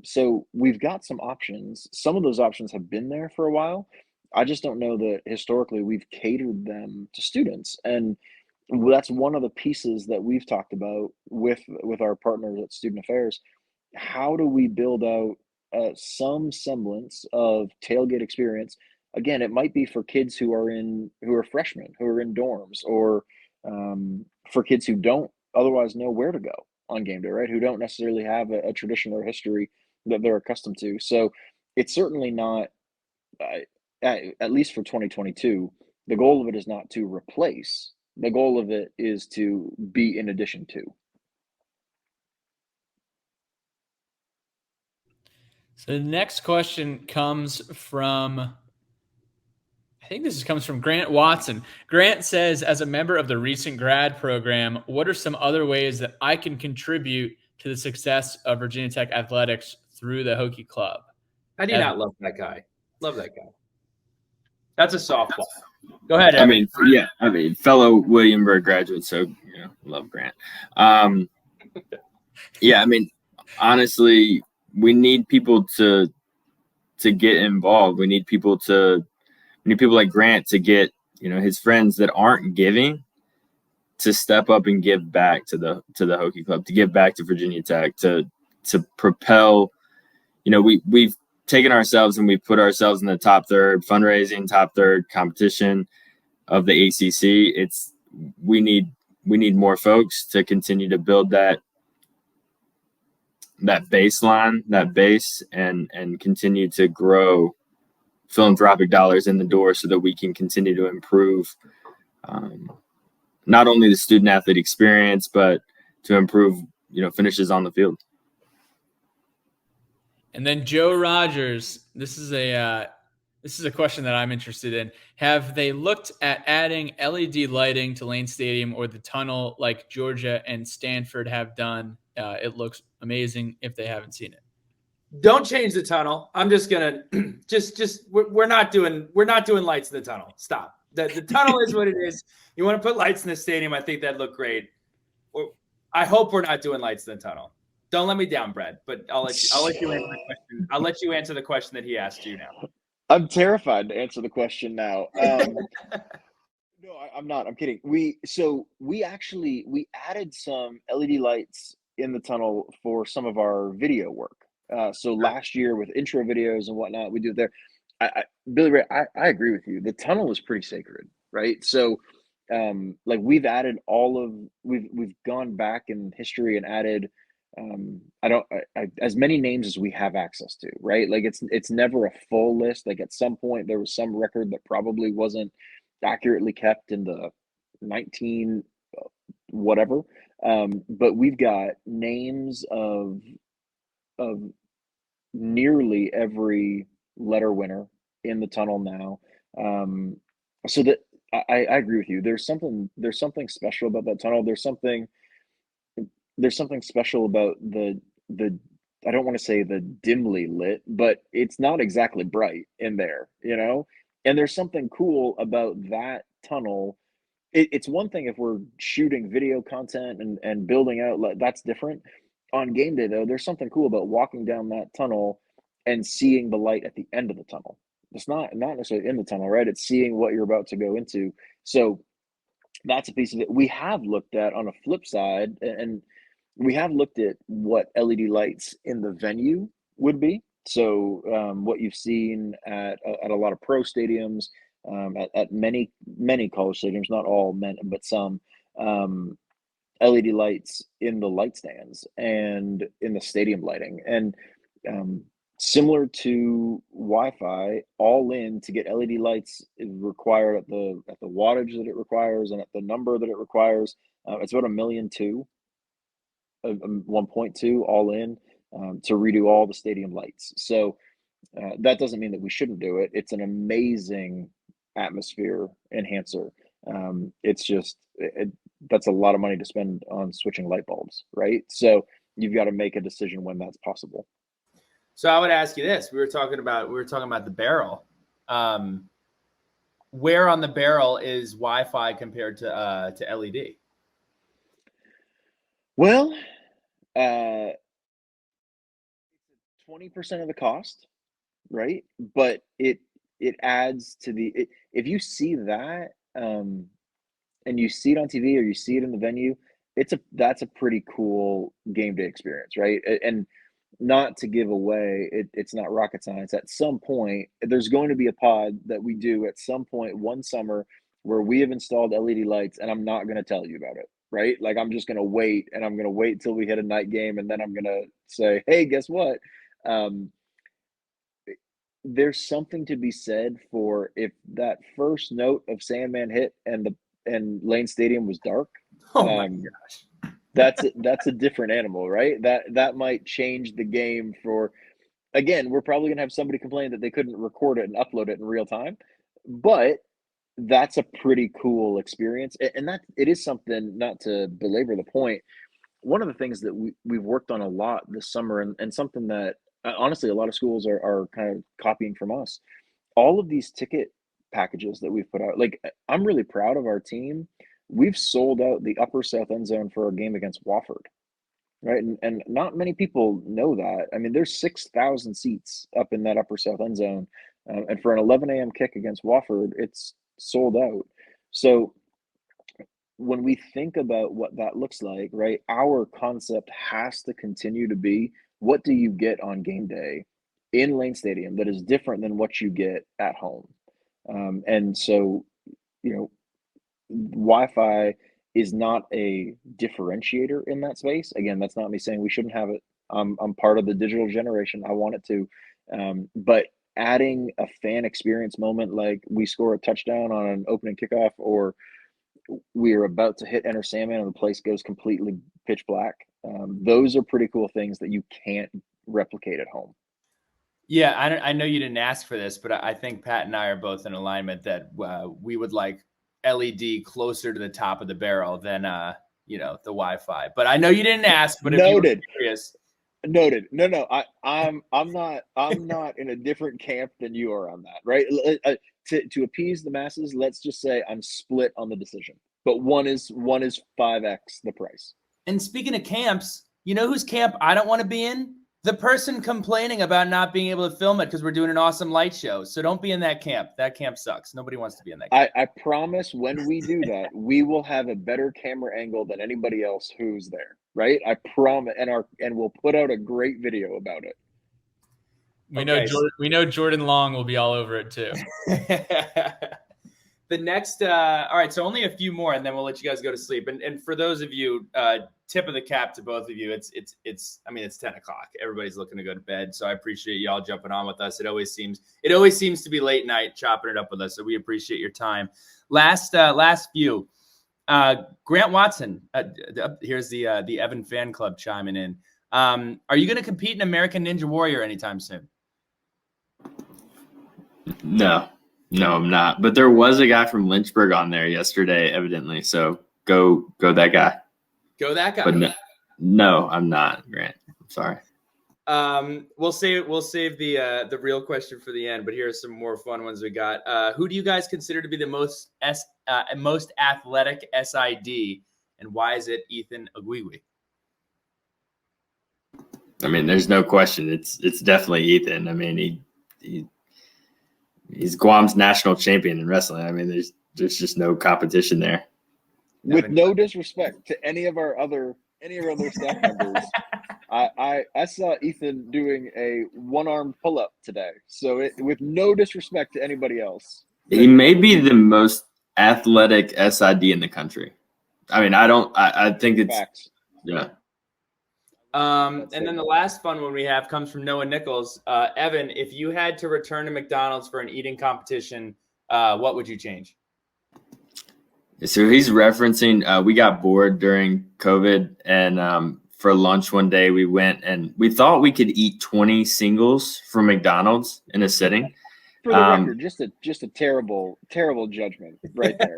So we've got some options. Some of those options have been there for a while. I just don't know that historically we've catered them to students. And that's one of the pieces that we've talked about with our partners at Student Affairs. How do we build out some semblance of tailgate experience? Again, it might be for kids who are freshmen, who are in dorms, or for kids who don't otherwise know where to go on game day, right? Who don't necessarily have a tradition or history that they're accustomed to. So it's certainly not at least for 2022, the goal of it is not to replace. The goal of it is to be in addition to. So the next question comes from, I think this comes from Grant Watson. Grant says, as a member of the recent grad program, what are some other ways that I can contribute to the success of Virginia Tech athletics through the Hokie Club? How do you not love that guy? Love that guy. That's a softball. Go ahead, I Evan. mean, fellow Williamsburg graduate, so love Grant. Yeah, I mean, honestly, we need people to get involved. We need people like Grant to get his friends that aren't giving to step up and give back to the Hokie Club, to give back to Virginia Tech, to propel. We've taken ourselves and we've put ourselves in the top third fundraising, top third competition of the ACC. We need more folks to continue to build that baseline, that base, and continue to grow philanthropic dollars in the door so that we can continue to improve not only the student athlete experience, but to improve finishes on the field. And then Joe Rogers, this is a question that I'm interested in. Have they looked at adding LED lighting to Lane Stadium or the tunnel like Georgia and Stanford have done? It looks amazing if they haven't seen it. Don't change the tunnel. I'm just gonna we're not doing lights in the tunnel. Stop. The tunnel is what it is. You want to put lights in the stadium? I think that'd look great. I hope we're not doing lights in the tunnel. Don't let me down, Brad. But I'll let you answer the question. I'll let you answer the question that he asked you now. I'm terrified to answer the question now. No, I'm not. I'm kidding. We added some LED lights in the tunnel for some of our video work. So last year with intro videos and whatnot, we do it there. Billy Ray, I agree with you. The tunnel is pretty sacred, right? So, like we've gone back in history and added, as many names as we have access to, right? Like it's never a full list. Like at some point there was some record that probably wasn't accurately kept in the 19 whatever. But we've got names of nearly every letter winner in the tunnel now. So that I agree with you. There's something special about that tunnel. There's something special about the I don't want to say the dimly lit, but it's not exactly bright in there, And there's something cool about that tunnel. It's one thing if we're shooting video content and building out, that's different. On game day, though, there's something cool about walking down that tunnel and seeing the light at the end of the tunnel. It's not necessarily in the tunnel, right? It's seeing what you're about to go into. So that's a piece of it. We have looked at, on a flip side, and we have looked at what LED lights in the venue would be. So what you've seen at a lot of pro stadiums, at many college stadiums, not all, but some, LED lights in the light stands and in the stadium lighting. And similar to Wi-Fi, all in to get LED lights is required at the wattage that it requires and at the number that it requires. It's about $1.2 million, 1.2 all in, to redo all the stadium lights. So that doesn't mean that we shouldn't do it. It's an amazing atmosphere enhancer. It's just that's a lot of money to spend on switching light bulbs, right? So you've got to make a decision when that's possible. So I would ask you this: we were talking about the barrel. Where on the barrel is Wi-Fi compared to LED? Well, 20% of the cost, right? But it adds to if you see that and you see it on TV or you see it in the venue, that's a pretty cool game day experience, right? And not to give away, it's not rocket science. At some point, there's going to be a pod that we do at some point one summer where we have installed LED lights, and I'm not going to tell you about it, right? Like I'm just going to wait, and I'm going to wait till we hit a night game, and then I'm going to say, hey, guess what? there's something to be said for if that first note of Sandman hit and Lane Stadium was dark. Oh my gosh. That's a different animal, right? That might change the game for. Again, we're probably gonna have somebody complain that they couldn't record it and upload it in real time, but that's a pretty cool experience, and that it is something. Not to belabor the point, one of the things that we've worked on a lot this summer, and something that honestly a lot of schools are kind of copying from us. All of these ticket packages that we've put out, like I'm really proud of our team. We've sold out the upper south end zone for our game against Wofford. Right, and not many people know that. I mean, there's 6,000 seats up in that upper south end zone, and for an 11 a.m. kick against Wofford, it's sold out. So when we think about what that looks like, right, our concept has to continue to be, what do you get on game day in Lane Stadium that is different than what you get at home? And so, you know, Wi-Fi is not a differentiator in that space. Again, that's not me saying we shouldn't have it. I'm part of the digital generation. I want it to. But adding a fan experience moment, like we score a touchdown on an opening kickoff, or we are about to hit enter Sandman and the place goes completely pitch black. Those are pretty cool things that you can't replicate at home. Yeah, I know you didn't ask for this, but I think Pat and I are both in alignment that we would like LED closer to the top of the barrel than the Wi-Fi. But I know you didn't ask, but if you were curious. Noted. No, I'm not in a different camp than you are on that, right? To appease the masses, let's just say I'm split on the decision. But one is 5x the price. And speaking of camps, you know whose camp I don't want to be in? The person complaining about not being able to film it because we're doing an awesome light show. So don't be in that camp. That camp sucks. Nobody wants to be in that camp. I promise when we do that, we will have a better camera angle than anybody else who's there, right? I promise. And we'll put out a great video about it. We know Jordan Long will be all over it too. The next, all right, so only a few more, and then we'll let you guys go to sleep. And for those of you, tip of the cap to both of you. It's 10 o'clock. Everybody's looking to go to bed, so I appreciate y'all jumping on with us. It always seems to be late night chopping it up with us, so we appreciate your time. Last few, Grant Watson. Here's the Evan fan club chiming in. Are you going to compete in American Ninja Warrior anytime soon? No, I'm not. But there was a guy from Lynchburg on there yesterday, evidently. So go that guy. Go that guy. But no, I'm not, Grant. I'm sorry. We'll save the real question for the end. But here are some more fun ones we got. Who do you guys consider to be the most athletic SID, and why is it Ethan Agwiwi? I mean, there's no question. It's definitely Ethan. I mean, he's Guam's national champion in wrestling. I mean, there's just no competition there. With no disrespect to any of our other staff members, I saw Ethan doing a one-armed pull-up today. So with no disrespect to anybody else, he may be the most athletic SID in the country. I mean, I think it's facts. Yeah. And then the last fun one we have comes from Noah Nichols. Evan, if you had to return to McDonald's for an eating competition, what would you change? So he's referencing we got bored during COVID, and for lunch one day we went and we thought we could eat 20 singles from McDonald's in a sitting. For the record, just a terrible judgment right there.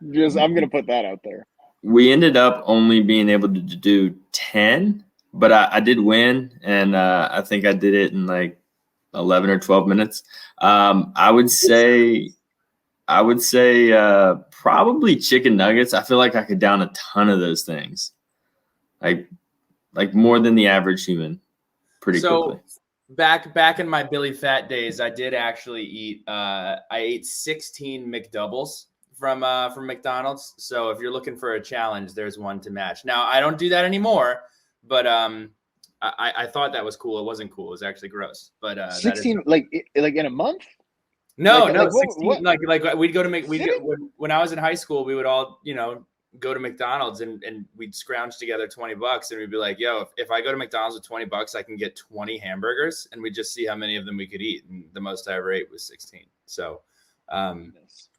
I'm gonna put that out there. We ended up only being able to do 10, but I did win, and I think I did it in like 11 or 12 minutes. I would say probably chicken nuggets. I feel like I could down a ton of those things, like more than the average human, pretty quickly. Back in my Billy Fat days, I did actually eat. I ate 16 McDoubles from McDonald's. So if you're looking for a challenge, there's one to match. Now I don't do that anymore, but I thought that was cool. It wasn't cool. It was actually gross. But 16 like in a month? No, like, 16. What? Like we'd go to when I was in high school, we would all go to McDonald's and we'd scrounge together $20 and we'd be like, yo, if I go to McDonald's with $20, I can get 20 hamburgers, and we'd just see how many of them we could eat. And the most I ever ate was 16. So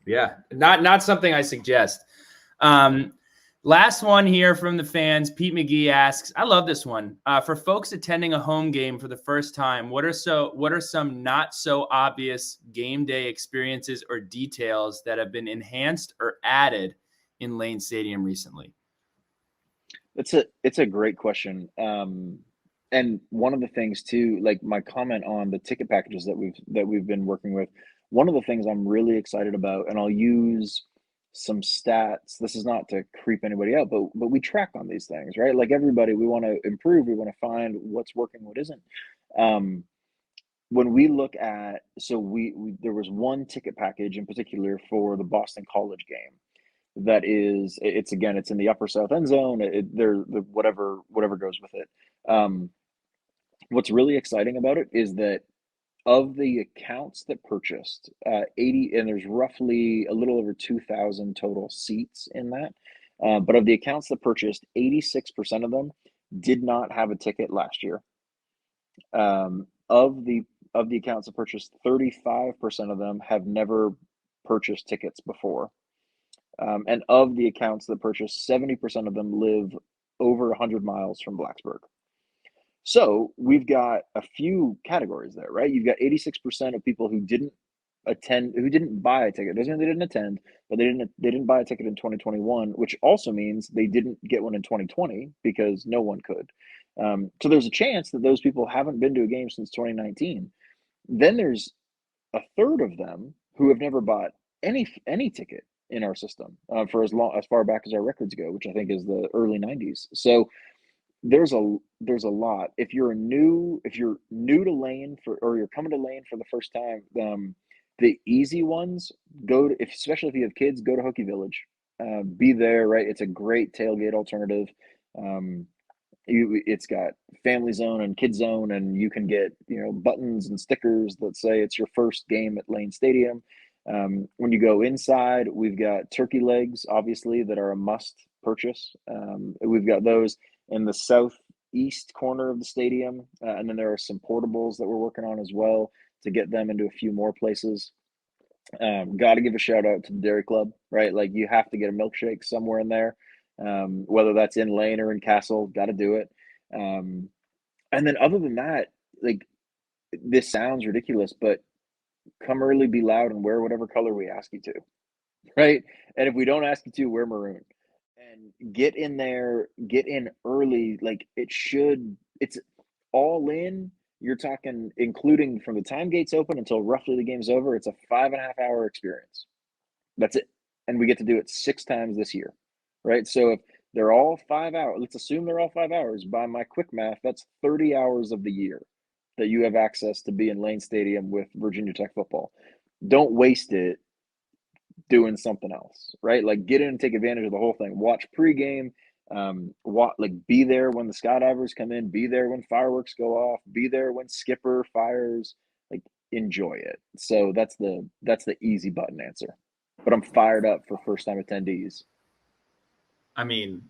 yeah, not something I suggest. Last one here from the fans. Pete McGee asks, I love this one. For folks attending a home game for the first time, what are some not so obvious game day experiences or details that have been enhanced or added in Lane Stadium recently? It's a great question. And one of the things too, like my comment on the ticket packages that we've been working with, one of the things I'm really excited about, and I'll use some stats. This is not to creep anybody out, but we track on these things, right? Like everybody, we want to improve. We want to find what's working, what isn't. When we look at, so we there was one ticket package in particular for the Boston College game. That is, it's in the upper south end zone. Whatever goes with it. What's really exciting about it is that of the accounts that purchased 80, and there's roughly a little over 2,000 total seats in that. But of the accounts that purchased, 86% of them did not have a ticket last year. Of the accounts that purchased, 35% of them have never purchased tickets before. And of the accounts that purchased, 70% of them live over 100 miles from Blacksburg. So we've got a few categories there, right? You've got 86% of people who didn't buy a ticket. Doesn't mean they didn't attend, but they didn't buy a ticket in 2021, which also means they didn't get one in 2020 because no one could. So there's a chance that those people haven't been to a game since 2019. Then there's a third of them who have never bought any ticket in our system for as far back as our records go, which I think is the early 90s. So there's a lot. If you're new to Lane or you're coming to Lane for the first time, the easy ones especially if you have kids, go to Hokie Village. Be there, right? It's a great tailgate alternative. It's got family zone and kid zone, and you can get buttons and stickers that say it's your first game at Lane Stadium. When you go inside, we've got turkey legs, obviously, that are a must purchase. We've got those in the southeast corner of the stadium. And then there are some portables that we're working on as well to get them into a few more places. Got to give a shout out to the Dairy Club, right? Like you have to get a milkshake somewhere in there, whether that's in Lane or in Castle, got to do it. And then other than that, like this sounds ridiculous, but come early, be loud, and wear whatever color we ask you to, right? And if we don't ask you to, wear maroon. And get in there, get in early. Like it's all in. You're talking, including from the time gates open until roughly the game's over, it's a 5.5 hour experience. That's it. And we get to do it 6 times this year, right? So if they're all 5 hours, let's assume they're all 5 hours. By my quick math, that's 30 hours of the year that you have access to be in Lane Stadium with Virginia Tech football. Don't waste it doing something else, right? Like get in and take advantage of the whole thing. Watch pregame, be there when the skydivers come in, be there when fireworks go off, be there when Skipper fires, like enjoy it. So that's the easy button answer. But I'm fired up for first time attendees. I mean,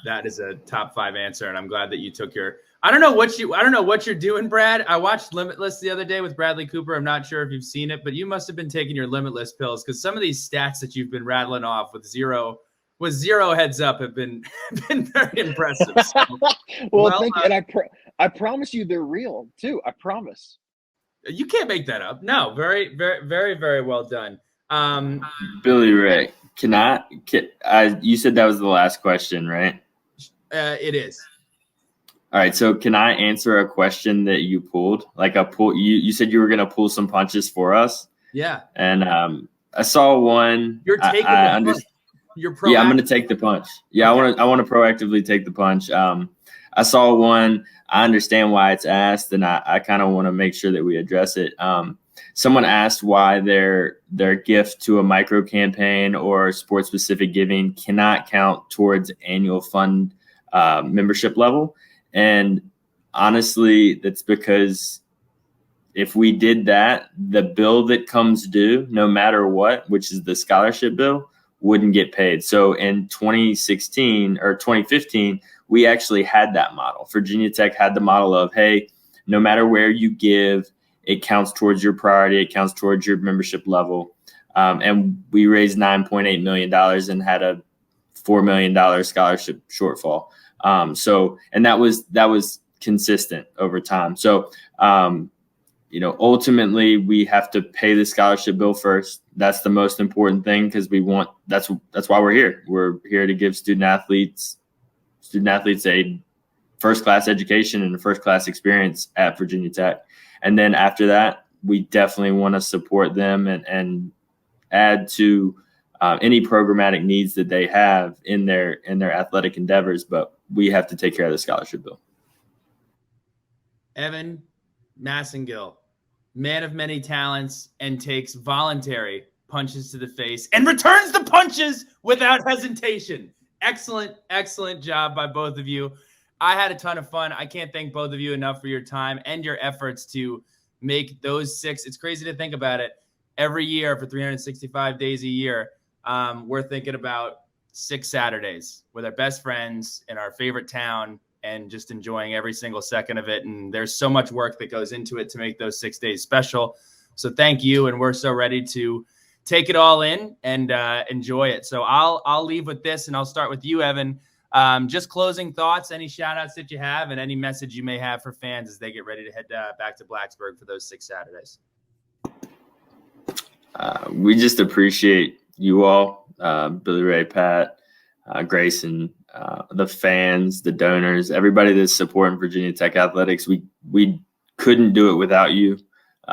that is a top 5 answer, and I'm glad that you took your. I don't know what you're doing, Brad. I watched Limitless the other day with Bradley Cooper. I'm not sure if you've seen it, but you must have been taking your Limitless pills because some of these stats that you've been rattling off with zero heads up have been very impressive. So, well, thank you, and I promise you they're real too. I promise. You can't make that up. No, very, very, very, very well done. Billy Ray, you said that was the last question, right? It is. All right. So can I answer a question that you pulled? Like you said you were going to pull some punches for us. Yeah. And I saw one. You're taking the punch. You're proactive. Yeah, I'm going to take the punch. Yeah, okay. I want to proactively take the punch. I saw one. I understand why it's asked, and I kind of want to make sure that we address it. Someone asked why their gift to a micro campaign or sports specific giving cannot count towards annual fund membership level. And honestly, that's because if we did that, the bill that comes due, no matter what, which is the scholarship bill, wouldn't get paid. So in 2016 or 2015, we actually had that model. Virginia Tech had the model of, hey, no matter where you give, it counts towards your priority. It counts towards your membership level. And we raised $9.8 million and had a $4 million scholarship shortfall. And that was consistent over time. So, ultimately we have to pay the scholarship bill first. That's the most important thing, because that's why we're here. We're here to give student athletes a first-class education and a first-class experience at Virginia Tech. And then after that, we definitely want to support them and add to any programmatic needs that they have in their athletic endeavors. But we have to take care of the scholarship bill. Evan Massengill, man of many talents, and takes voluntary punches to the face and returns the punches without hesitation. Excellent, excellent job by both of you. I had a ton of fun. I can't thank both of you enough for your time and your efforts to make those 6. It's crazy to think about it. Every year for 365 days a year, we're thinking about 6 Saturdays with our best friends in our favorite town and just enjoying every single second of it. And there's so much work that goes into it to make those 6 days special. So thank you. And we're so ready to take it all in and enjoy it. So I'll leave with this, and I'll start with you, Evan. Just closing thoughts, any shout outs that you have, and any message you may have for fans as they get ready to head back to Blacksburg for those 6 Saturdays. We just appreciate you all, Billy Ray, Pat, Grayson, the fans, the donors, everybody that's supporting Virginia Tech athletics. We couldn't do it without you.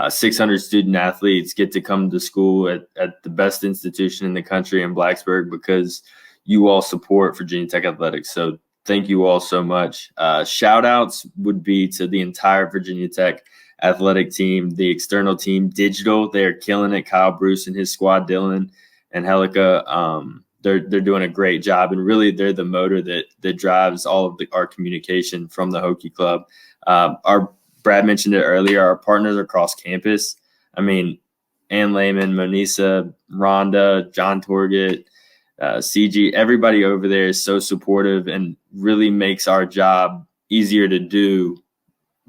600 student athletes get to come to school at the best institution in the country in Blacksburg because you all support Virginia Tech athletics. So thank you all so much. Shout outs would be to the entire Virginia Tech athletic team, the external team, digital. They're killing it. Kyle Bruce and his squad, Dylan and Helica, they're doing a great job, and really they're the motor that drives all of our communication from the Hokie Club. Our Brad mentioned it earlier. Our partners across campus. I mean, Ann Lehman, Monisa, Rhonda, John Torgett, CG, everybody over there is so supportive and really makes our job easier to do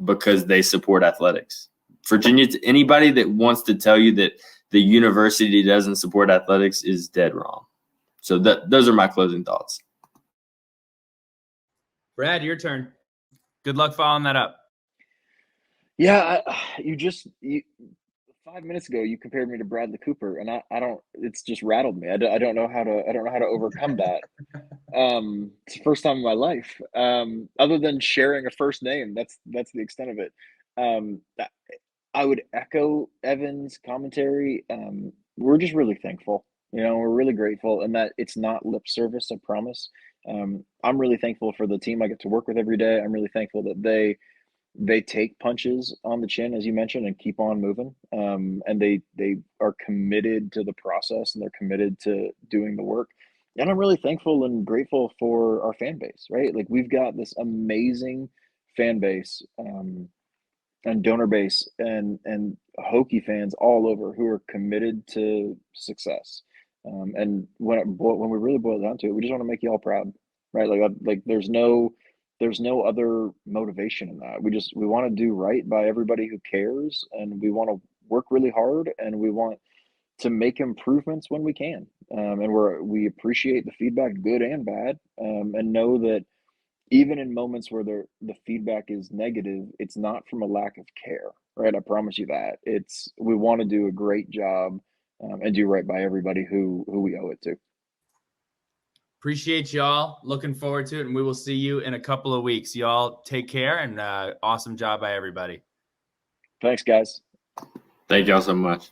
because they support athletics. Virginia, anybody that wants to tell you that the university doesn't support athletics is dead wrong. So those are my closing thoughts. Brad, your turn. Good luck following that up. Yeah, you 5 minutes ago you compared me to Bradley Cooper, and I don't. It's just rattled me. I don't know how to overcome that. It's the first time in my life, other than sharing a first name. That's the extent of it. I would echo Evan's commentary. We're just really thankful. We're really grateful, and that it's not lip service, I promise. I'm really thankful for the team I get to work with every day. I'm really thankful that they take punches on the chin, as you mentioned, and keep on moving. And they are committed to the process, and they're committed to doing the work. And I'm really thankful and grateful for our fan base, right? Like, we've got this amazing fan base, and donor base and Hokie fans all over who are committed to success. And when we really boil down to it, we just want to make you all proud, right? Like there's no other motivation in that. We want to do right by everybody who cares, and we want to work really hard, and we want to make improvements when we can. And we appreciate the feedback, good and bad, and know that even in moments where the feedback is negative, it's not from a lack of care, right? I promise you that. We want to do a great job, and do right by everybody who we owe it to. Appreciate y'all. Looking forward to it, and we will see you in a couple of weeks. Y'all take care, and awesome job by everybody. Thanks, guys. Thank y'all so much.